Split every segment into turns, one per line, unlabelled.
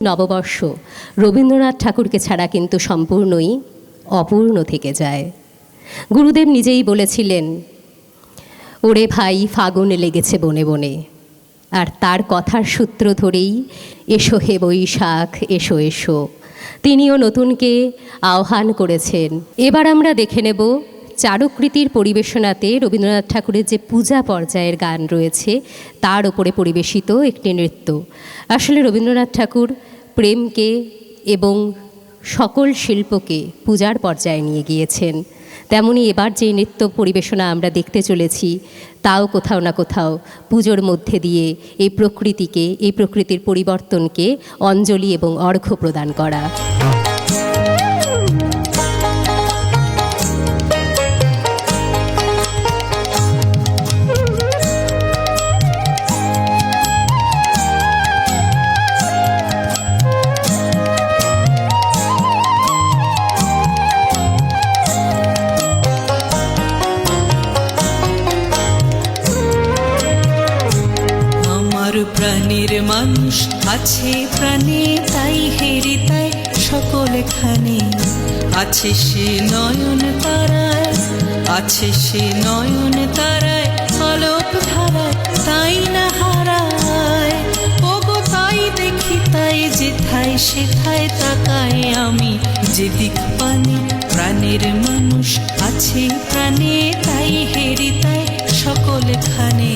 নববর্ষ রবীন্দ্রনাথ ঠাকুরকে ছাড়া কিন্তু সম্পূর্ণই অপূর্ণ থেকে যায়। গুরুদেব নিজেই বলেছিলেন, ওরে ভাই ফাগুন লেগেছে বনে বনে, আর তার কথার সূত্র ধরেই এসো হে বৈশাখ এসো এসো তিনিও নতুনকে আহ্বান করেছেন। এবার আমরা দেখে নেব চারুকৃতির পরিবেশনাতে রবীন্দ্রনাথ ঠাকুরের যে পূজা পর্যায়ের গান রয়েছে তার উপরে পরিবেশিত একটি নৃত্য। আসলে রবীন্দ্রনাথ ঠাকুর প্রেমকে এবং সকল শিল্পকে পূজার পর্যায়ে নিয়ে গিয়েছেন। তেমনি এবার যে নৃত্য পরিবেশনা আমরা দেখতে চলেছি তাও কোথাও না কোথাও পুজোর মধ্যে দিয়ে এই প্রকৃতিকে, এই প্রকৃতির পরিবর্তনকে অঞ্জলি এবং অর্ঘ্য প্রদান করা।
প্রাণীর মানুষ আছে প্রাণে, তাই হেরি তাই সকলখানে আছে সে নয়ন তারায়, আছে সে নয়ন তারায় আলোক ধারায়, তাই না হারায়। ওগো তাই দেখি তাই যেথায় সেথায় তাকাই আমি, যেদিক পানে প্রাণীর মানুষ আছে প্রাণে, তাই হেরি তাই সকলখানে।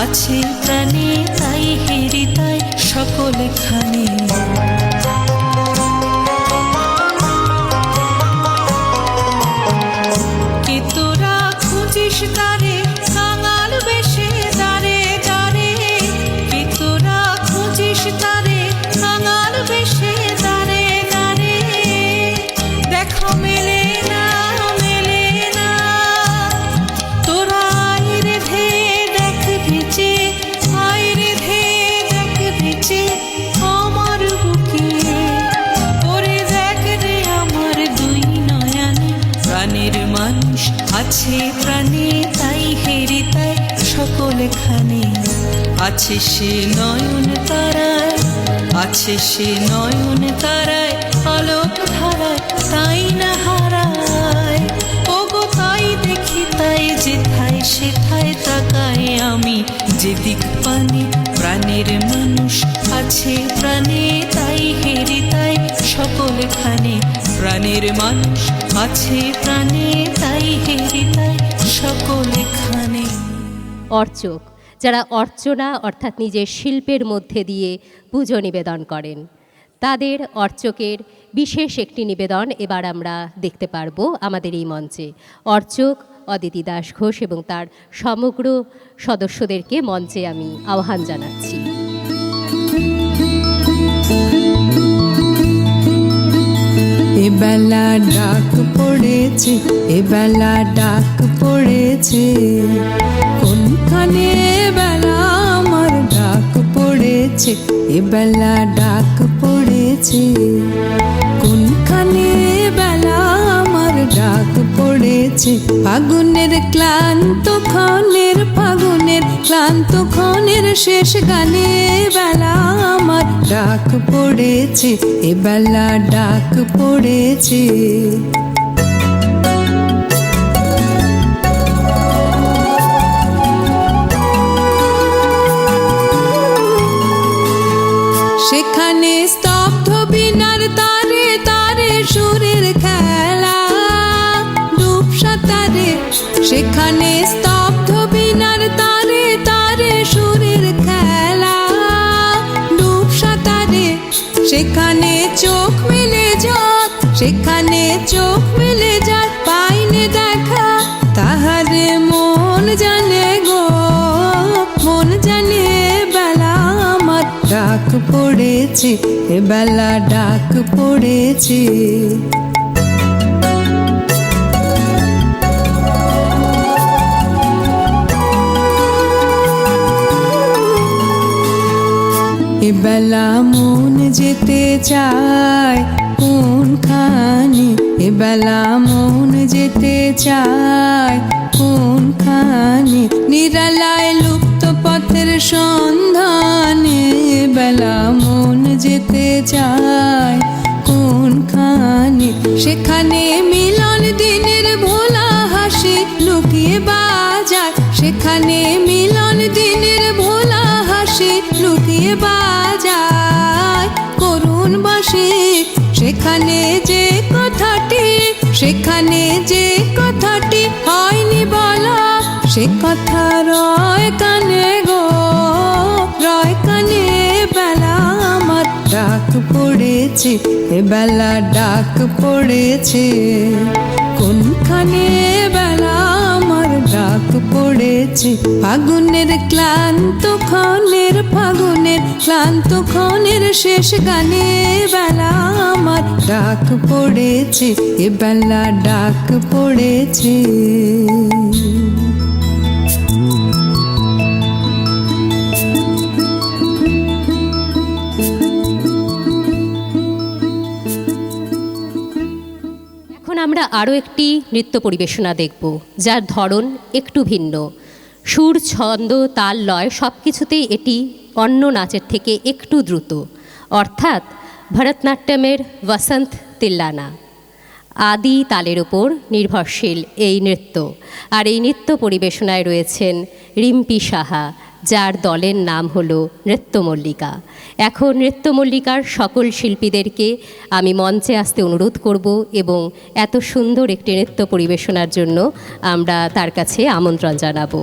আছে প্রাণে তাই হেরি তাই সকলখানে। কে তোরা খুঁজিস তারে কাঙাল বেশে দাঁড়ে দাঁড়ে, কে তোরা খুঁজিস তারে কাঙাল বেশে দাঁড়ে দাঁড়ে। দেখো মেলে না মেলে না, তোরা আইরে ধে দেখ ভিজে, আইরে ধে দেখ ভিজে আমার বুকে। ওরে দেখ রে আমার দুই নয়নে, প্রাণের মানুষ আছে প্রাণে তাই হেরি তাই সকলখানে। আছে সে নয়ন তারায়, আছে সে নয়ন তারায় আলোক ধারায়, তাই না হারায়। ওগো তাই দেখি তাই যেথায় সেথায় তাকাই আমি, যেদিক পানে প্রাণের মানুষ আছে প্রাণে তাই হেরি তাই সকলখানে। প্রাণের মানুষ আছে প্রাণে তাই হেরি তাই সকলখানে।
অর্চক, যারা অর্চনা অর্থাৎ নিজের শিল্পের মধ্যে দিয়ে পুজো নিবেদন করেন, তাদের অর্চকের বিশেষ একটি নিবেদন এবার আমরা দেখতে পারবো আমাদের এই মঞ্চে। অর্চক অদিতি দাস ঘোষ এবং তার সমগ্র সদস্যদেরকে মঞ্চে আমি আহ্বান জানাচ্ছি।
এবেলা ডাক পড়েছে, এবেলা ডাক পড়েছে, কোনখানে বেলা আমার ডাক পড়েছে, এবেলা ডাক পড়েছে, কোনখানে বেলা আমার ডাক পড়েছে। ফাগুনের ক্লান্ত ক্ষণের, ফাগুনের ক্লান্ত ক্ষণের শেষ গানে বেলা আমার ডাক পড়েছে, এবেলা ডাক পড়েছে। সেখানে স্তব্ধ বিনার তারে তারে সুরের খেলা, ডুব সাঁতারে সেখানে স্তব্ধ বিনার তারে তারে সুরের খেলা, ডুব সাঁতারে সেখানে চোখ মেলে যত সেখানে চোখ মেলে যায় পাইনে দেখা, তাহারে মন জানে গো, মন জানে বেলা আমার ডাক পড়েছে, এ বেলা ডাক পড়েছে। এবেলা মন যেতে চায় কোনখানে, এবেলা মন যেতে চায় কোনখানে, নিরালায় লুপ্ত পথের সন্ধানে, এবেলা মন যেতে চায় কোনখানে, সেখানে মিলন দিনের ভোলা হাসি লুকিয়ে বাজায়, সেখানে মিলন দিনের ভোলা হাসি লুকিয়ে বাজায় করুণ বাসি, সেখানে যে কথাটি, সেখানে যে কথাটি হয়নি বলা, সে কথা রয় কানে গো, রয় কানে বেলা আমার ডাক পড়েছে, এ বেলা ডাক পড়েছে। কোনখানে বেলা আমার ডাক পড়েছে, ফাগুনের ক্লান্ত ক্ষণের, ফাগুনের ক্লান্ত ক্ষণের শেষ গানে বেলা আমার ডাক পড়েছে, এ বেলা ডাক পড়েছে।
আমরা আরও একটি নৃত্য পরিবেশনা দেখব, যার ধরন একটু ভিন্ন। সুর, ছন্দ, তাল, লয় সব কিছুতেই এটি অন্য নাচের থেকে একটু দ্রুত, অর্থাৎ ভরতনাট্যমের বসন্ত তিল্লানা। আদি তালের ওপর নির্ভরশীল এই নৃত্য। আর এই নৃত্য পরিবেশনায় রয়েছেন রিম্পি সাহা, যার দলের নাম হলো নৃত্যমল্লিকা। এখন নৃত্যমল্লিকার সকল শিল্পীদেরকে আমি মঞ্চে আসতে অনুরোধ করব এবং এত সুন্দর একটি নৃত্য পরিবেশনার জন্য আমরা তার কাছে আমন্ত্রণ জানাবো।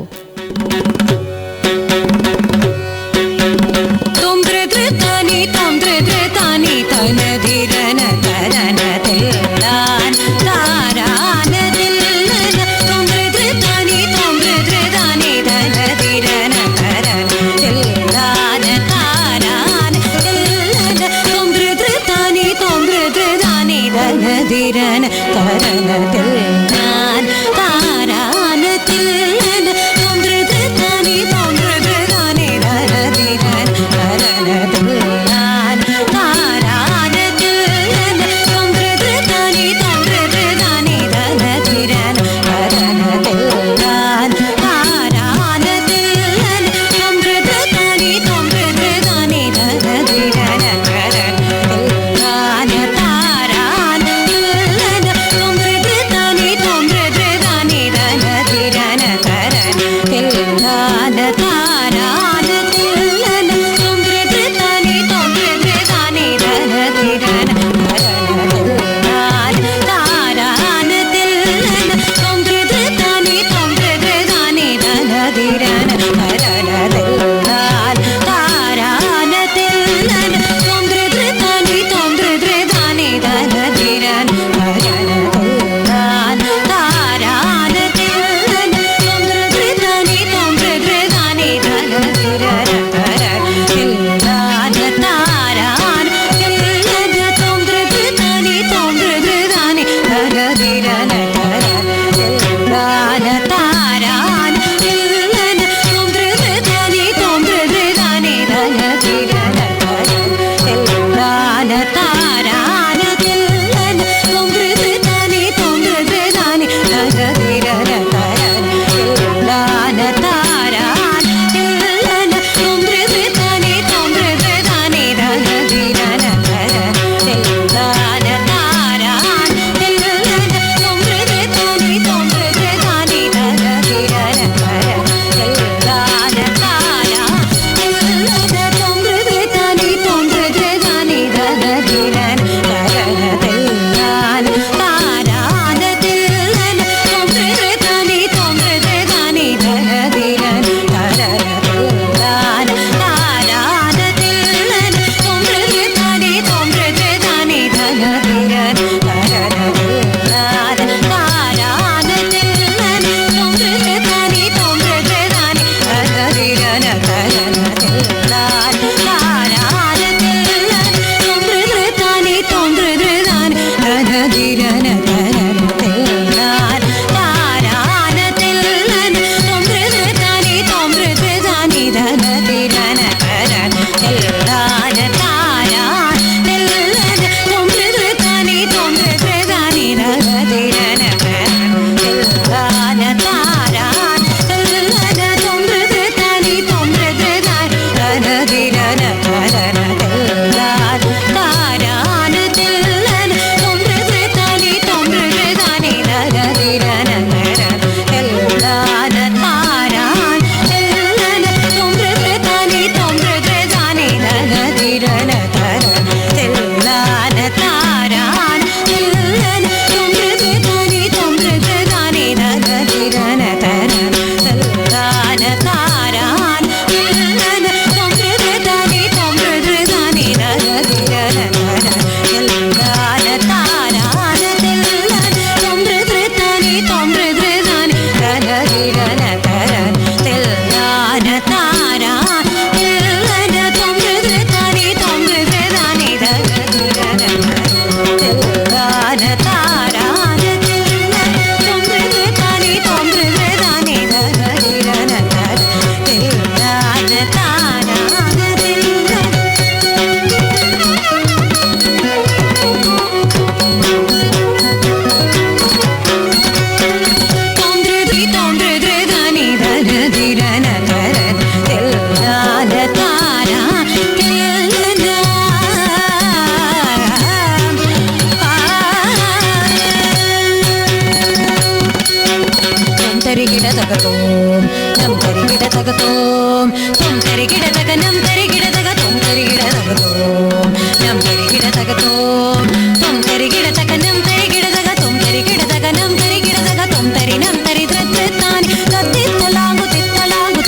tom tari gida daga nam tari gida daga tom tari gida daga tom nam tari gida daga tom tari gida daga nam tari gida daga tom tari gida daga nam tari gida daga tom tari nam tari drat tani tati talangu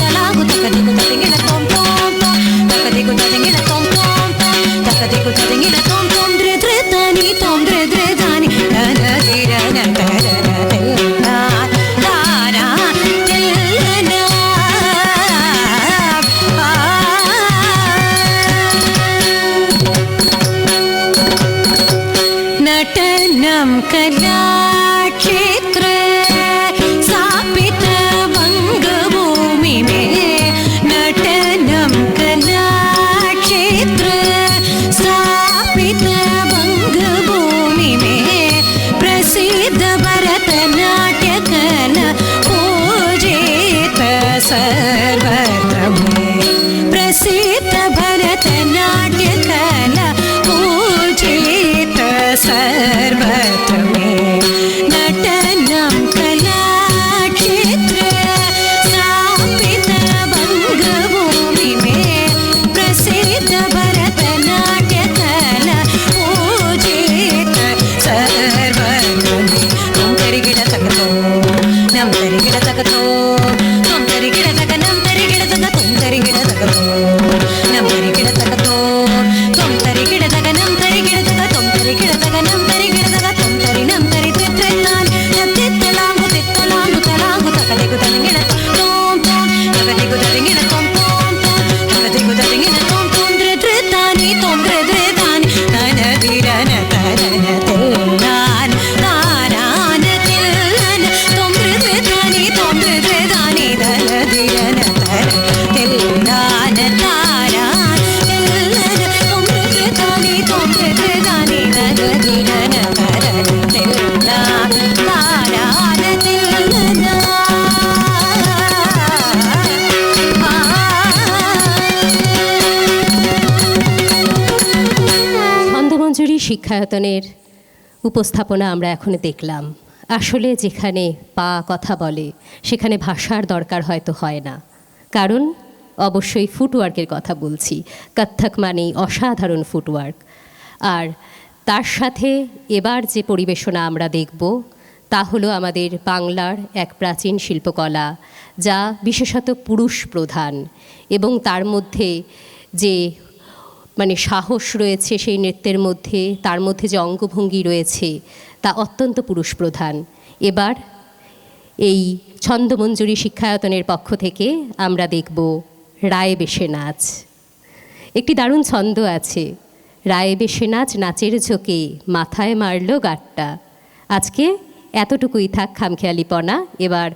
takadiku tadingila tom takadiku tadingila tom takadiku tadingila tom dre tani dre tani na dira na नटनम कला क्षेत्र स्थापित बंगभूमि में नटनम कला क्षेत्र स्थापित बंगभूमि में प्रसिद्ध भरतनाट्य कला पूजित सर्वत्र में प्रसिद्ध भरतनाट्य कला पूजित सर्वत्र में नटनम कला क्षेत्र स्थापित बंगभूमि में प्रसिद्ध भरतनाट्य कला पूजित सर्वत्र में तुम तरी गिಡ तगतो नम तरी गिಡ तगतो तुम तरी गिಡ तग नम तरी गिಡ तग तुम तरी गिಡ तगतो नम तरी गिಡ तगतो तुम तरी गिಡ तग नम तरी गिಡ तग तुम तरी गिಡ तग नम तरी गिಡ तग तुम तरी नम तरी त्रित्रान तित्तलांगु तलांगु तकदिगु तलिंगिಡ तोम तकदिगु तलिंगिಡ तोम तकदिगु तलिंगिಡ तोम द्रे तानी नन धीरन तरन तिल्लान तारान तिल्लन तोम द्रे तानी धन धीरन तरन तिल्लान तारान तिल्लन तोम द्रे तानी नन धीरन तरन तिल्लान तारान तिल्लन
ছন্দমঞ্জুরি শিক্ষায়তনের উপস্থাপনা আমরা এখন দেখলাম। আসলে যেখানে পা কথা বলে সেখানে ভাষার দরকার হয়তো হয় না, কারণ অবশ্যই ফুটওয়ার্কের কথা বলছি। কত্থক মানেই অসাধারণ ফুটওয়ার্ক। আর তার সাথে এবার যে পরিবেশনা আমরা দেখব তা হলো আমাদের বাংলার এক প্রাচীন শিল্পকলা, যা বিশেষত পুরুষ প্রধান, এবং তার মধ্যে যে সাহস রয়েছে সেই নৃত্যের মধ্যে, তার মধ্যে যে অঙ্গভঙ্গি রয়েছে তা অত্যন্ত পুরুষ প্রধান। এবার এই ছন্দমঞ্জুরি শিক্ষায়তনের পক্ষ থেকে আমরা দেখব রায়ে বেশে নাচ। একটি দারুণ ছন্দ আছে, রায়ে বেশে নাচ নাচের ঝোঁকে মাথায় মারল গাট্টা। আজকে এতটুকুই থাক খামখেয়ালিপনা। এবার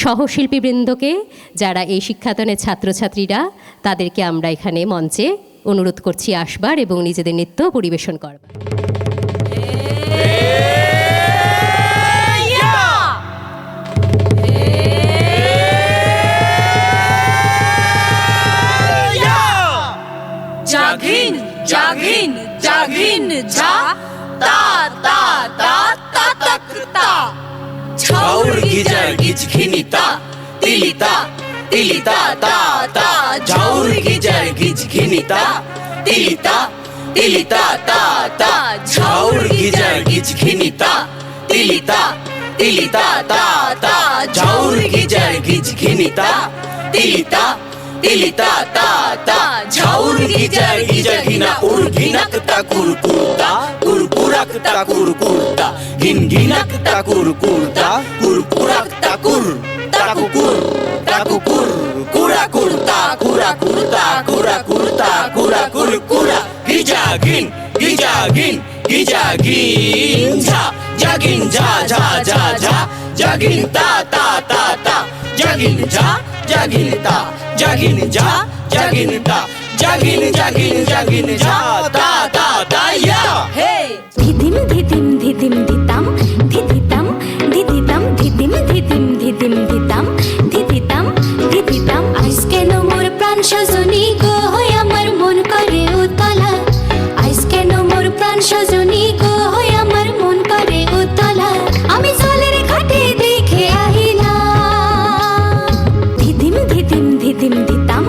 সহশিল্পীবৃন্দকে, যারা এই শিক্ষায়তনের ছাত্রছাত্রীরা, তাদেরকে আমরা এখানে মঞ্চে অনুরোধ করছি আসবার এবং নিজেদের নৃত্য পরিবেশন করবার।
জাগিন জাগিন জাগিন ঝা তা তা তা তা তাক তা
ঝাউর গিজার গিজ ঘিনিতা তিলিতা তিলিতা তা তা ঝাউর গিজার গিজ ঘিনিতা তিলিতা তিলিতা তা তা ঝাউর গিজার গিজ ঘিনিতা তিলিতা তিলিতা তা তা ঝাউর গিজার গিজ ঘিনিতা তিলিতা তিলিতা তা তা ঝাউর গিজার গিজা ঘিনা উর ঘিনাক তা কুরকুরতা কুরকুরাক তা কুরকুরতা ঘিন ঘিনাক তা কুরকুরতা কুরকুরাক তা কুর তা কুকুর তা কুকুর কুরা কুরতা কুরা কুরতা কুরা কুরতা কুরা কুরকুরা গিজা ঘিন গিজা ঘিন গিজা ঘিন ঝা জাগিন ঝা ঝা ঝা ঝা জাগিন তা তা তা তা জাগিন ঝা জাগিন তা জাগিন ঝা জাগিন তা জাগিন জাগিন জাগিন ঝা তা তা তা ইয়া
হে
ধিদিম ধিদিম ধিদিম ধিতাম ধিদিতাম ধিদিতাম ধিদিম ধিদিম ধিদিম ধিতাম ধিদিতাম ধিদিতাম আইস কেন মোর প্রাণ সজনী গো হই আমার মন করে উতলা আইস কেন মোর প্রাণ সজনী গো হই আমার মন করে উতলা আমি জলের ঘাটে দেখে আহিলা ধিদিম ধিদিম ধিদিম ধিতাম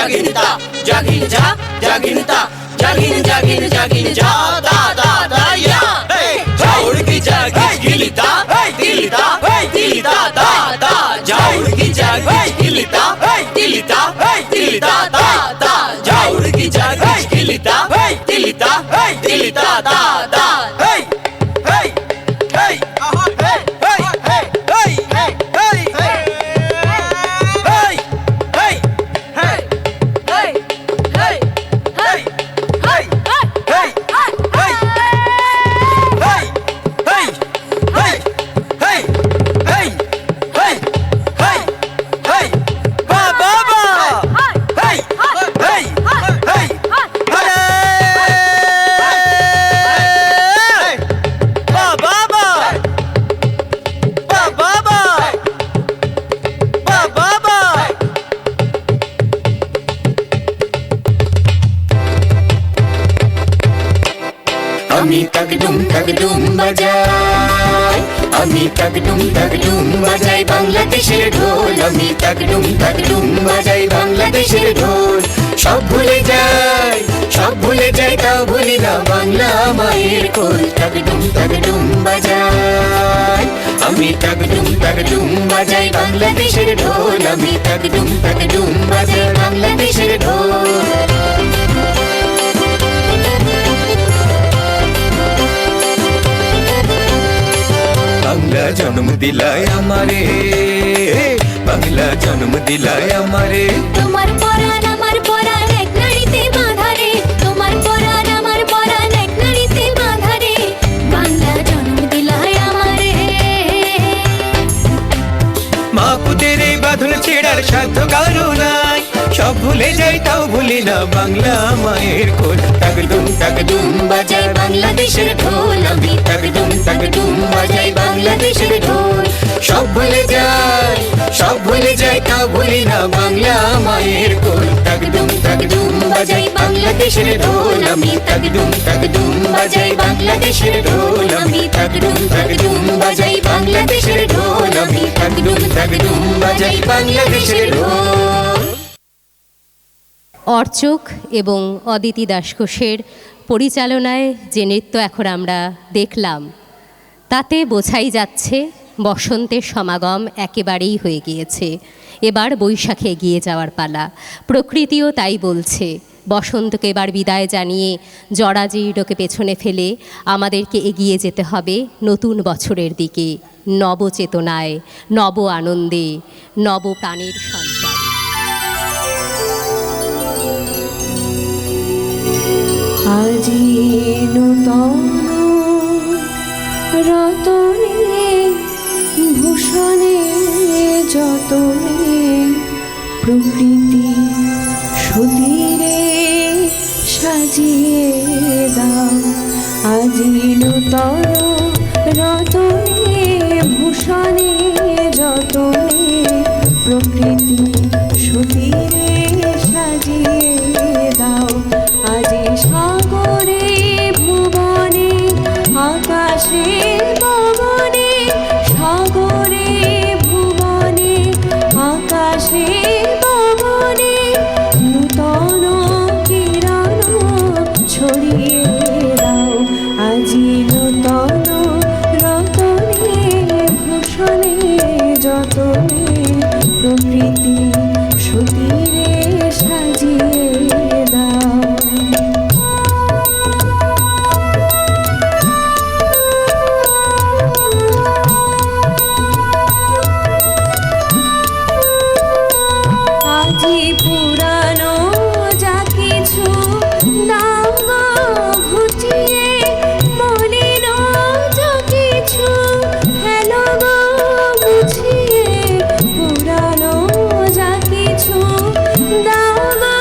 জাগিনতা জাগিনজা জাগিনতা জাগিনজা তা তা তা ইয়া ঝাউর কি জাগিজ গিলিতা তিলিতা তিলিতা তা তা ঝাউর কি জাগিজ গিলিতা তিলিতা তিলিতা তা তা ঝাউর কি জাগিজ গিলিতা তিলিতা তিলিতা তা তা hey hey hey hey hey hey hey hey hey আমি তকদুম বাজাই আমি তকদুম বাজাই বাংলাদেশের ঢোল আমি তকদুম বাজাই বাংলাদেশের ঢোল সব ভুলে যাই তাও ভুলি না বাংলা মায়ের কোল তকদুম বাজাই আমি তকদুম বাজাই বাংলাদেশের ঢোল আমি তকদুম বাজাই বাংলাদেশের ঢোল বাংলা জন্ম দিলায় আমারে বাংলা জন্ম দিলায় আমারে
তোমার পরাণ আমার পরাণ এক নাড়িতে বাঁধা রে তোমার পরাণ আমার পরাণ এক নাড়িতে বাঁধা রে বাংলা জন্ম দিলায় আমারে
মা পুতের এই বাঁধন ছেড়ার সাধ্য কারো নাই সব ভুলে যাই তাও ভুলি না বাংলা মায়ের কোল তকদুম বাজাই বাংলাদেশের ঢোল আমি তকদুম বাজাই বাংলাদেশের ঢোল সব ভুলে যাই তাও ভুলি না বাংলা মায়ের কোল তকদুম বাজাই বাংলাদেশের ঢোল আমি তকদুম বাজাই বাংলাদেশের ঢোল আমি তকদুম বাজাই বাংলাদেশের ঢোল আমি তকদুম বাজাই বাংলাদেশের ঢোল।
অর্চক এবং অদিতি দাস ঘোষের পরিচালনায় যে নৃত্য এখন আমরা দেখলাম তাতে বোঝাই যাচ্ছে বসন্তের সমাগম একেবারেই হয়ে গিয়েছে। এবার বৈশাখে এগিয়ে যাওয়ার পালা। প্রকৃতিও তাই বলছে, বসন্তকে এবার বিদায় জানিয়ে জরাজীর্ণকে পেছনে ফেলে আমাদেরকে এগিয়ে যেতে হবে নতুন বছরের দিকে, নবচেতনায়, নব আনন্দে, নব প্রাণের সঞ্চার।
আজি নূতন রতনে ভূষণে যতনে প্রকৃতি সুধীরে সাজিয়ে দাও। আজি নূতন রতনে ভূষণে যতনে প্রকৃতি সুধীরে সাজিয়ে দাও। আজি সাগরে ভুবনে আকাশে পবনে, সাগরে ভুবনে আকাশে পবনে নূতন কিরণ ছড়িয়ে দাও। আজি নূতন রতনে ভূষণে যতনে প্রকৃতি সুধীরে সাজিয়ে দাও। আজি পুরানো যা কিছু দাও গো ঘুচিয়ে, মলিন যা কিছু হেলো গো মুছিয়ে। পুরানো যা কিছু দাও গো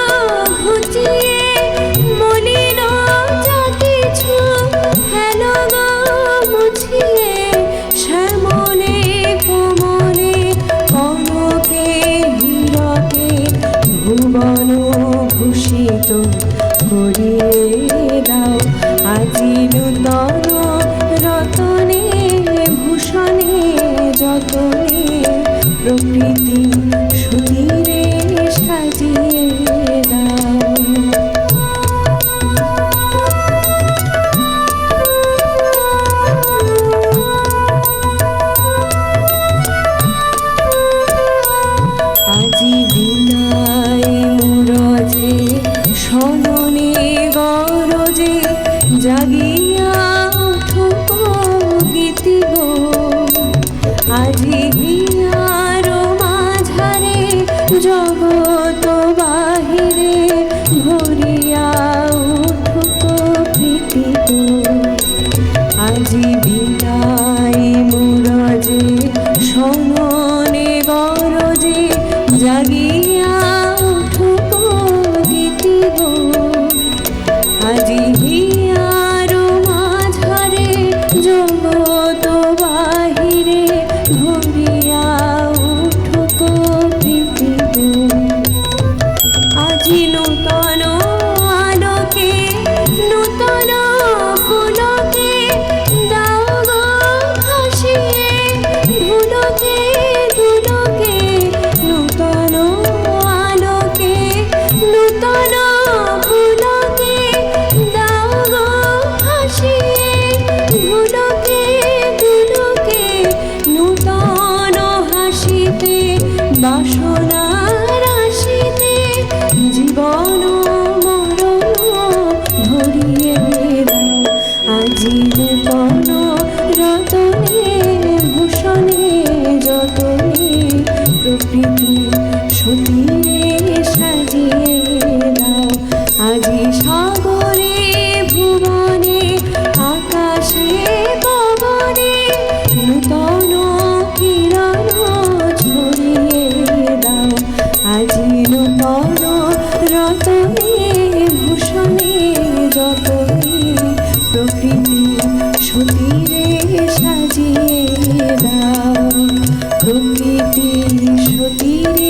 ঘুচিয়ে, মলিন যা কিছু হেলো গো মুছিয়ে। শ্যামলে কোমলে কনকে হীরকে ভুবন ভূষিত করিয়ে দাও। আজি নূতন রতনে ভূষণে যতনে প্রকৃতি সুধীরে সাজিয়ে তীরে